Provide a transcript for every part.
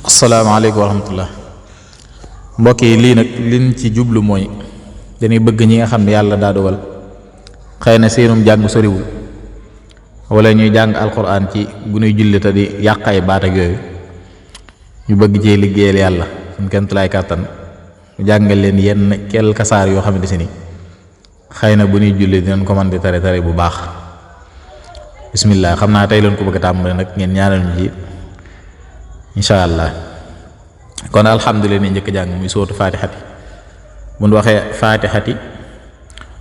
asalaamaaleykum wa rahmatullah mbokk yi lii nag liñ ci jublu mooy dañuy bëgg ñi nga xam ne yàlla daa dogal xëy na seenum jàng soriwul wala ñuy jàng alquran ci bu ñuy julli te di yàq ay baat ak yooyu ñu bëgg cee liggéeyal yàlla suñ kent lay kàttan ñu jàngal leen yenn quelque saar yoo xamante si ni xëy na bu ñuy julli dinañ ko mën di tare bu baax. bismillah xam naa tey leen ko bëgg a tàmbale nag ngeen ñaanal ñu ji insha allah. kon alhamdulilah ni njëkk jàng muy sootu fatihati bu ñu waxee fatihati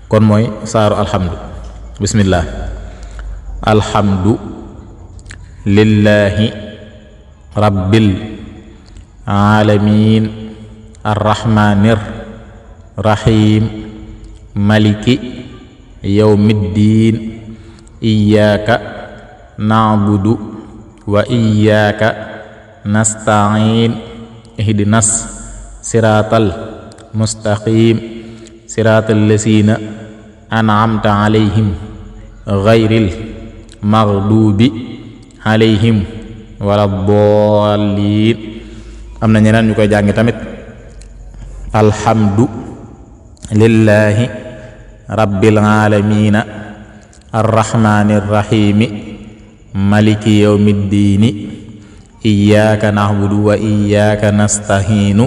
kon mooy saaru alhamdu. bismillah alhamdu lillahi rabbil alamin arrahmanir rahim maliki yawmiddin iyyaka na'budu wa iyyaka nasta'in ihdinas siratal mustaqim siratal lazina an'amta alayhim ghayril maghdubi alayhim waladdallin. am na ñeneen ñu koy jàngi tamit alhamdu lillahi rabbil alamina arrahmanir rahimi maliki yawmiddini iyyaka na'budu wa iyyaka nasta'inu.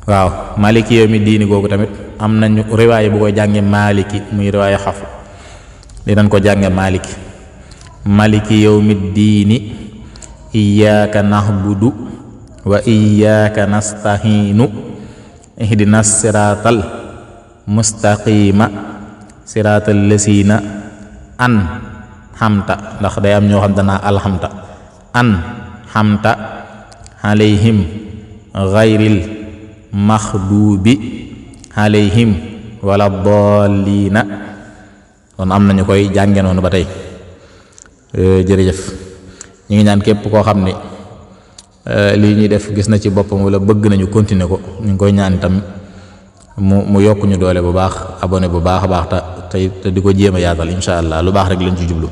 waaw maliki yawmiddini googu tamit am nañu riwaaya bu koy jànge maliki muy riwaaya xaf dinañ ko jànge maliki yawmiddini iyyaka na'budu wa iyyaka nasta'inu ihdinas siratal mustaqima siratal lazina an'amta ndax day am ñoo xam danaa alhamta an'amta alayhim ghayril maghdubi alayhim waladdallina. kon am nañu koy jànge noonu ba tey. jërëjëf ñu ngi ñaan képp koo xam ne lii ñuy def gis na ci boppam wala bëgg nañu continuer ko ñu ngi koy ñaan itam mu yokk ñu doole bu baax abonné bu baax a baax te di ko jéem a yaatal insha allah lu baax rek lañ ci jublu.